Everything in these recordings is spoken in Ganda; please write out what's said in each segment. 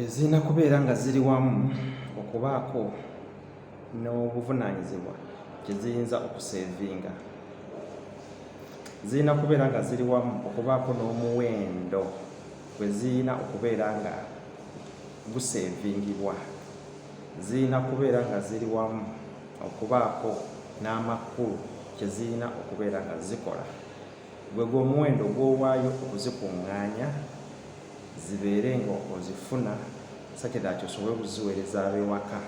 zirina kubeera nga ziri wamu okubaako n'obuvunaanyizibwa kye ziyinza okuseevinga. Zirina kubeera nga ziri wamu okubaako n'omuwendo gwe zirina okubeera nga guseevingibwa. Zirina kubeera nga ziri wamu okubaako n'amakulu kye zirina okubeera nga zikola. Gwe omuwendo gw'owaayo okuzikuŋŋaanya zibeere nga ozifuna sakiraaki osobole okuziweereza ab'ewaka.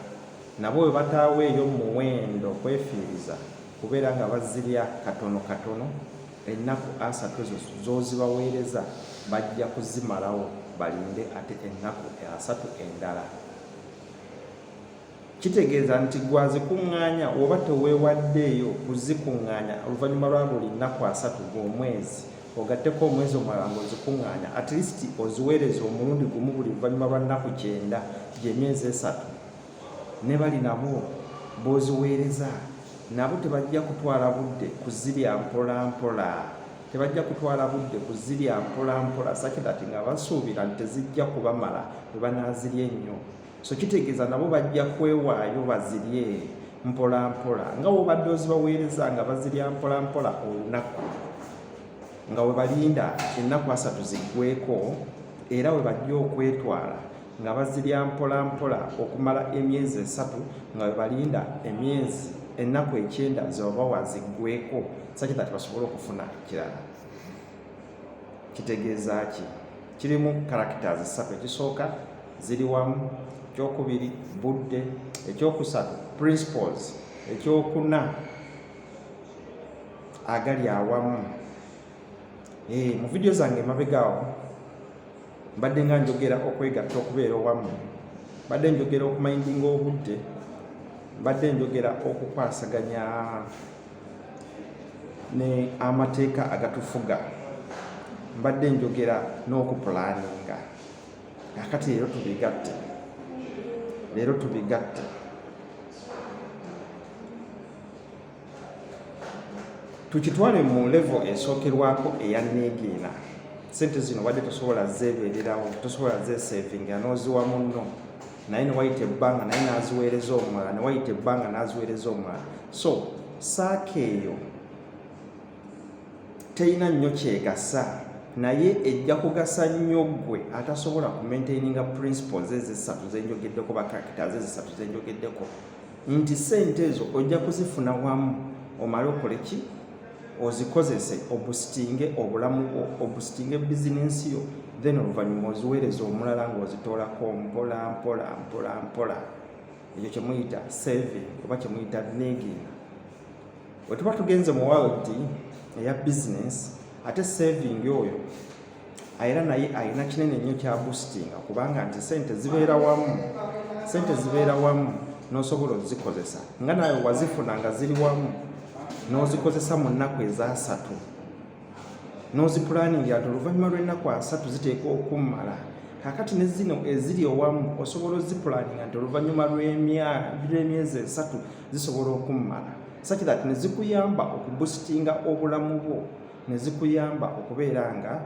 Nabo bwe bataaweeyo muwendo kwefiiriza kubeera nga bazirya katono katono, ennaku 3 z'ozibaweereza bajja kuzimalawo balinde ate ennaku 3 endala. Kitegeeza nti gwazikuŋŋaanya oba teweewaddeeyo kuzikuŋŋaanya oluvannyuma lwa buli nnaku 3 gw'omwezi, ogatteko omwezi omulala ng'ozikuŋŋaanya, at least oziweereze omulundi gumu buli luvannyuma lwa nnaku 9 gy'emyezi 3. Ne bali nabo b'oziweereza nabo tebajja kutwala budde kuzirya mpola mpola. Tebajja kutwala budde kuzirya mpola mpola sakirati nga basuubira nti tezijja kubamala bwe banaazirya ennyo. So kitegeeza nabo bajja kwewaayo bazirye mpola mpola nga w'obadde ozibaweereza nga bazirya mpola mpola olunaku, nga we balinda ennaku 3 ziggweeko, era we bajja okwetwala nga bazirya mpola mpola okumala emyezi 3, nga we balinda ennaku 9 zebabawa ziggweeko, sakirati basobole okufuna ekirala. Kitegeeza ki? Kirimu characters 3. Ekisooka ziri wamu, ekyokubiri budde, ekyokusatu principles, ekyokuna agali awamu. Mu vidiyo zange emabegaawo mbadde nga njogera okwegatta okubeera owamu, mbadde njogera okumayindinga obudde, mbadde njogera okukwasaganya ne amateeka agatufuga, mbadde njogera n'okupulaaninga. Kakati leero tubigatte. Tukitwale mu level esookerwako eya neegiina. Sente zino wadde tosobola zeebeererawo, tosobola zeeseevinga n'oziwa munno, naye ne wayita ebbanga naye n'aziweereza omulala, ne wayita ebbanga n'aziweereza omulala. So saako eyo terina nnyo kyegasa, naye ejja kugasa nnyo ggwe atasobola kumaintaininga principles ezo 3 zenjogeddeko, ba characters ezo 3 zenjogeddeko, nti sente ezo ojja kuzifuna wamu omale okole ki? Ozikozese obustinge obulamu bwo, obustinge bizinensi yo, then oluvannyuma oziweereza omulala ng'ozitoolako mpola mpola mpola mpola. Ekyo kye muyita saving oba kye muyita neegiina. Bwe tuba tugenze mu world eya business, ate saving oyo era naye alina kinene nnyo kya boostinga, kubanga nti sente zibeera wamu n'osobola ozikozesa nga nawe wazifuna nga ziri wamu, n'ozikozesa mu nnaku eza 3, n'ozipulaningira nti oluvannyuma lw'ennaku 3 ziteekwa okummala. Kakati ne zino eziri owamu osobola ozipulaninga nti oluvannyuma lw'emyezi 3 zisobola okummala, sakirati ne zikuyamba okuboostinga obulamu bwo, ne zikuyamba okubeera nga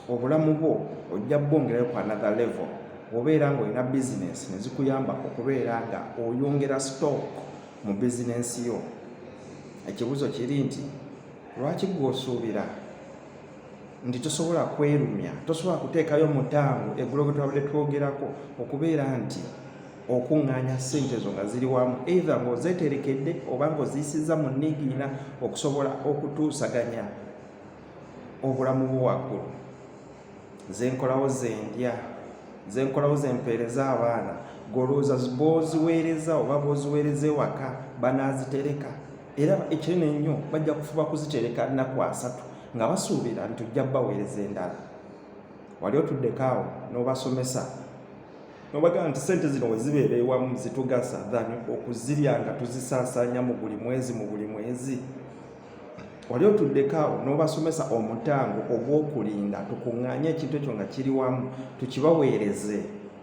obulamu bwo ojja bwongerayo ku another level. Obeera ng'olina business ne zikuyamba okubeera nga oyongera stock mu business yo. Ekibuzo kiri nti lwaki gw'osuubira nti tosobola kwerumya, tosobola kuteekayo mutango eggulo gwe twabadde twogerako, okubeera nti okuŋŋaanya ssente zo nga ziri wamu, either ng'ozeeterekedde oba ng'oziyisizza mu neegiina okusobola okutuusaganya obulamu bwo waggulu. Zenkolawo zendya, zenkolawo zempeereza abaana, golooza b'oziweereza oba b'oziweereza ewaka banaazitereka, era ekinene ennyo bajja kufuba kuzitereka nnaku 3 nga basuubira nti ojja baweereza endala. Wali otuddeko awo n'obasomesa n'obagamba nti sente zino we zibeera ewamu zitugasa than okuzirya nga tuzisaasaanya mu buli mwezi. Wali otuddeko awo n'obasomesa omutango ogw'okulinda tukuŋŋaanye ekintu ekyo nga kiri wamu, tukibaweereze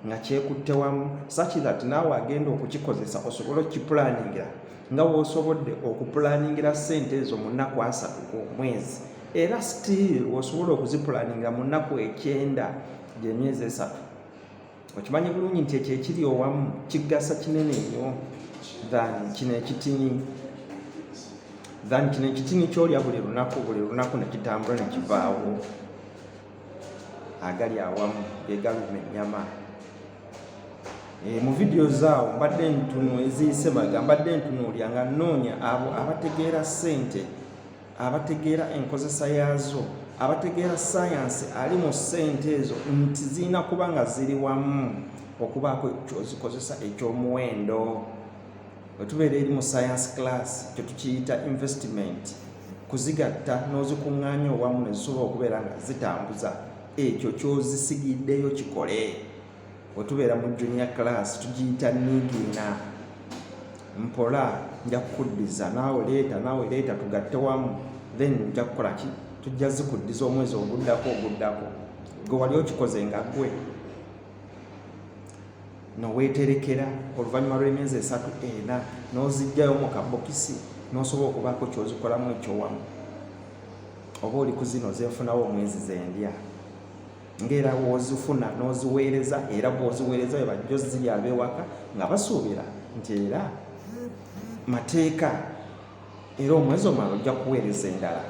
nga kyekutte wamu, sakirati naawe agenda okukikozesa osobole okukipulaningira nga w'osobodde okupulaningira sente ezo mu nnaku 3 gw'omwezi, era still osobola okuzipulaningira mu nnaku 9 gy'emyezi 3. okimanyi bulungi nti ekyo ekiri owamu kigasa kinene nnyo than kino ekitini kyolya buli lunaku ne kitambula ne kivaawo. Agali awamu gegaluma ennyama. Mu vidiyo zaawo mbadde ntuno eziyise baga mbadde ntunuulya nga nnoonya abo abategeera ssente, abategeera enkozesa yaazo, abategeera sayansi ali mu ssente ezo nti zirina kuba nga ziri wamu okubaako kyozikozesa ekyomuwendo. Bwe tubeera eri mu science class kyo tukiyita investment, kuzigatta n'ozikuŋŋaanya owamu ne zisobola okubeera nga zitambuza ekyo kyozisigiddeyo kikole. Bwe tubeera mu junior class tugiyita nigiina. Mpola nja kukuddiza naawe leeta tugatte wamu, then nja kukola ki? Tujja zikuddiza omwezi oguddako gwe wali okikoze nga ggwe noweeterekera oluvannyuma lw'emyezi 3-4 n'ozijjayo mu kabokisi n'osobola okubaako kyozikolamu ekyowamu. Oba oli ku zino zenfunawo omwezi zendya ng'era wozifuna n'oziweereza, era bw'oziweereza bwe bajja ziri ab'ewaka nga basuubira nti era mateeka era omwezi omulala ojja kuweereza endala.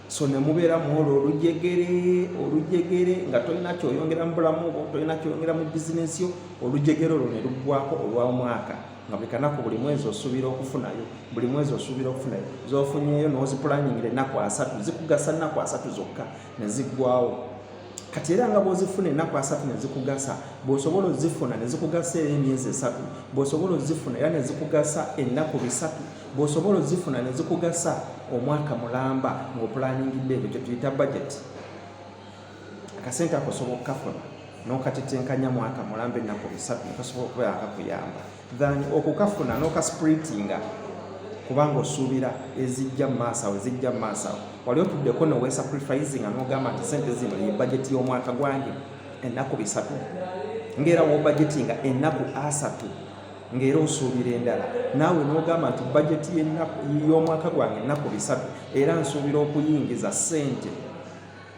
So ne mubeera muolwo olujegere nga tolina kyoyongera mu bulamu bwo, tolina kyoyongera mu bizinesi yo, olujegere olwo ne luggwako olw'omwaka nga buli kanaku buli mwezi osuubira okufunayo, z'ofunyeeyo n'ozipulaningira ennaku 3 zikugasa ennaku 3 zokka ne ziggwawo. Kati era nga bw'ozifuna ennaku 3 ne zikugasa, bw'osobola ozifuna ne zikugasa emyezi 3, bw'osobola ozifuna era ne zikugasa ennaku 3, bw'osobola ozifuna ne zikugasa omwaka mulamba ng'oplaningidde ebyo kye tuyita budget. Akasente ako osobola okukafuna n'okatetenkanya mwaka mulamba ennaku 3 ne kasobola okubeera kakuyamba than okukafuna n'okasplitinga kubanga osuubira ezijja mu maaso awo. Wali otuddeko noweesacrificinga n'ogamba nti sente zino ye budget y'omwaka gwange ennaku 3, ng'era w'obudgetinga ennaku 3 ng'era osuubira endala. Naawe n'ogamba nti budget y'omwaka gwange ennaku 3 era nsuubira okuyingiza sente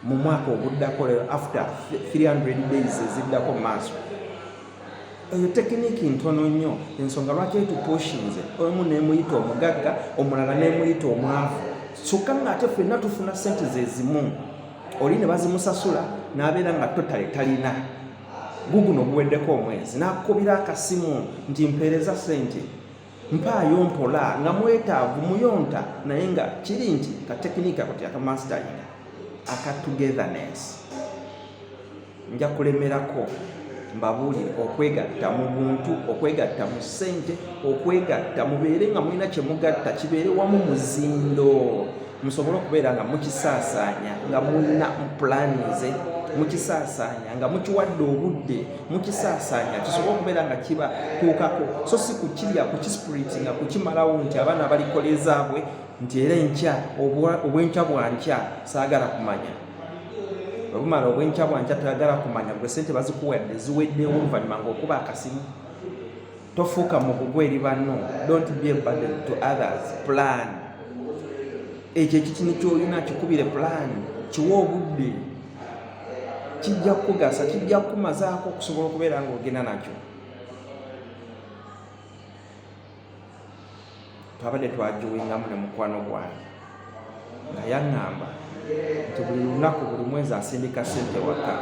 mu mwaka oguddako after 300 days eziddako maaso. Eyo tekiniki ntono nnyo, ensonga lwaki etupushinze omu neemuyita omugagga omulala neemuyita omwavu. Kyokka ng'ate ffenna tufuna sente ze zimu. Oli ne bazimusasula n'abeera nga totale talina guguno guweddeko omwezi, n'akukubira akasimu nti mpeereza sente, mpaayo mpola, nga mwetaavu muyonta, naye nga kiri nti katekiniki ako tyakamasitaringa aka togetherness. Nja kulemerako mbabuulire okwegatta mu buntu, okwegatta mu ssente, okwegatta mubeere nga mulina kye mugatta kibeere wamu muzindo, musobole okubeera nga mukisaasaanya nga mulina pulanize, mukisaasaanya nga mukiwadde obudde, mukisaasaanya kisobole okubeera nga kiba tuukako, so si kukirya kukispritinga kukimalawo nti abaana balikolezaabwe nti era enkya obwenkya bwankya saagala kumanya. Obumala obwenkya bwankya toyagala kumanya, gwe sente bazikuwadde ziweddewo oluvannyuma ng'okuba akasimu. Tofuuka mugugu eri banno, don't be a burden to others. Plan. Ekyo ekitini ky'olina kikubire plan, kiwa obudde, kijja kukugasa, kijja kukumazaako okusobola okubeera ng'ogenda nakyo. Twabadde twajuwingamu ne mukwano gwange nga yaŋŋamba nti buli lunaku buli mwezi asindika sente waka.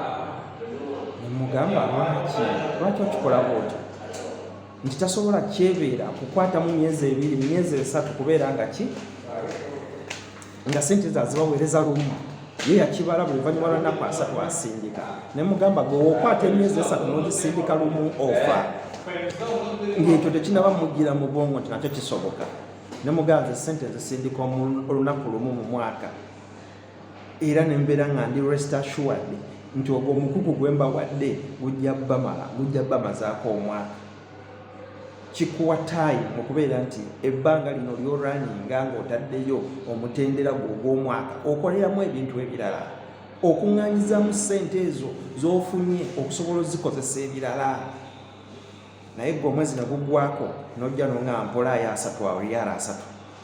Nemugamba lwaki okikola bw'otyo? Nti tasobola kyebeera kukwatamu myezi 2 myezi 3 kubeera nga sente zazibaweereza lumu, ye yakibala buli luvannyuma lwa nnaku 3 asindika. Nemugamba gwe okwata emyezi 3 n'ogisindika lumu ofa, ng'ekyo tekinaba mujjira mu bwongo nti nakyo kisoboka. Nemugamba sente zisindika olunaku lumu mu mwaka, era nembeera nga ndi rest assured nti ogwo omukugu gwe mbawadde gujja bamazaako omwaka. Kikuwa time okubeera nti ebbanga lino ly'olwaninga ng'otaddeyo omutendera gwo ogw'omwaka okoleramu ebintu ebirala, okuŋŋaanyizaamu ssente ezo z'ofunye okusobola ozikozesa ebirala. Naye gwe omwezi ne guggwako n'ojja n'oŋŋamba mpolaayo 3 awo riyala 3,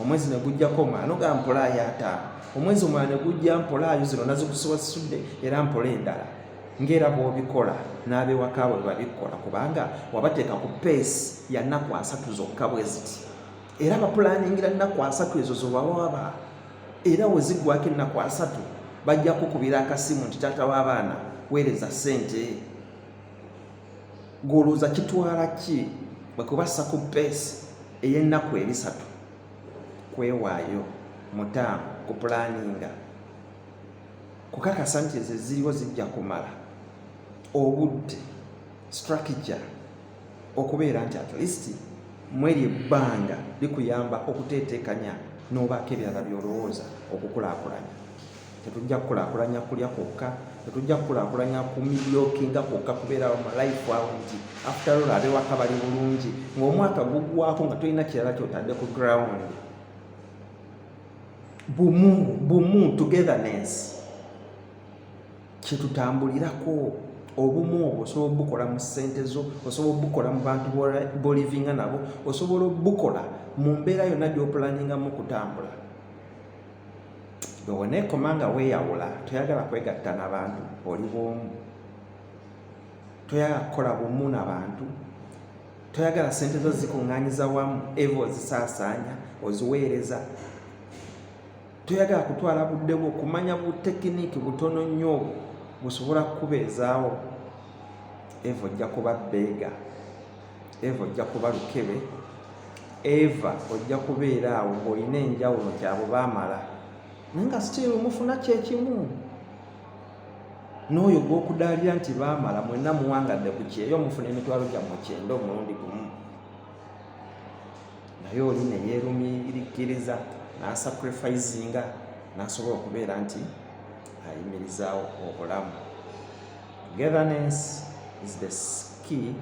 omwezi ne gujjako omulala n'ogamba mpolaayo 5, omwezi omulala ne gujja mpolaayo zino nazikusobosudde era mpola endala. ngera bw'obikola n'abewaka bwe babikola kubanga wabateeka ku pace ya nnaku 3 zokka bwe ziti era bapulaningira nnaku 3 ezo zobawaba era wezigwako ennaku 3 bajja kukubira akasimu nti taata w'abaana weereza ssente golooza kitwala ki bwekubassa ku pace ey'ennaku 3 kwewaayo mutaamu kupulaninga kukakasa nti ezo ziriwo zijja kumala obudde structure okubeera nti at least mweri ebbanga likuyamba okuteetekanya n'obaako ebirala byolowooza okukulaakulanya. Tetujja kukulaakulanya kulya kwokka, tetujja kukulaakulanya kumilyokinga kwokka kubeera mu life awo nti after all abewaka bali bulungi ng'omwaka guggwako nga tolina kirala kyotadde ku ground. Bumu togetherness kyetutambulirako. Obumu obwo osobola obukola mu ssente zo, osobola obukola mu bantu b'olivinga nabo, osobola obukola mu mbeera yonna gy'opulaningamu okutambula. Bwe neekoma nga weeyawula, toyagala kwegatta n'abantu, oli bw'omu. Toyagala kukola bumu n'abantu, toyagala ssente zo zikuŋŋaanyiza wamu eva ozisaasaanya oziweereza. Toyagala kutwala budde bwo kumanya butekiniiki butono nnyo busobola kukubeezaawo. Eva ojja kuba bbeega, Eva ojja kuba lukebe, Eva ojja kubeera awo ng'olina enjawulo kyabo baamala naye nga still mufuna kyekimu. N'oyo gw'okudaalira nti baamala mwenna muwangadde ku kyeyo mufuna emitwalo gyammwe 9 omulundi gumu. Naye oli ne yeerumirikkiriza n'asacrificinga n'asobola okubeera nti ayimirizaawo obulamu. Togetherness is the key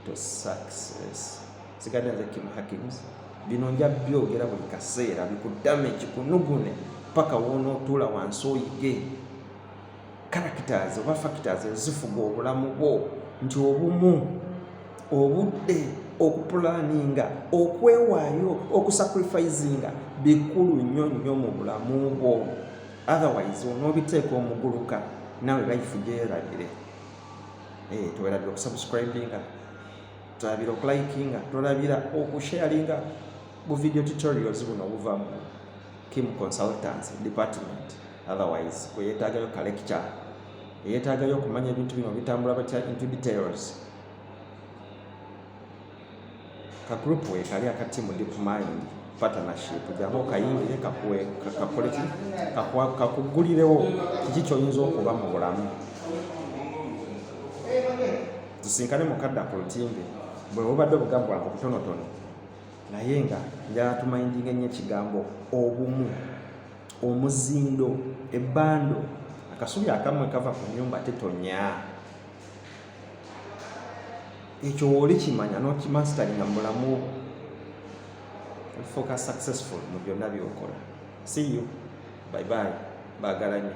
to success. Sigadde nze Kim Hakins. Bino nja byogera buli kaseera bikudamage kunugune paka wonootuula wansi oyige characters oba factors ezifuga obulamu bwo nti obumu, obudde, okupulaninga, okwewaayo, okusacrificinga bikulu nnyo nnyo mu bulamu bwo. Otherwise onoobiteeka omuguluka nawe life gyerabire. Towerabira okusubscribinga, tolabira okulikinga, tolabira okusharinga bu video tutorials buno obuva mu Kim Consultants Department. Otherwise kweyeetaagayo ka lecture, yeetaagayo okumanya ebintu bino bitambula batya into details. Ka group we kali akati mu Deep Mind Partnership jamo kayingire kakoleki kakugulirewo kiki ky'oyinza okuba mu bulamu. Tusinkane mukadda ku lutimbe bwe bubadde obugambo bwange butonotono naye nga njala tumayindinga ennyo ekigambo obumu, omuzindo, ebbando, akasubi akamwe kava ku nnyumba tetonya. Ekyo wolikimanya n'okimastaringa mu bulamu bwo ofuuka successful mu byonna by'okola. See you. Bye bye. Baagala nnyo.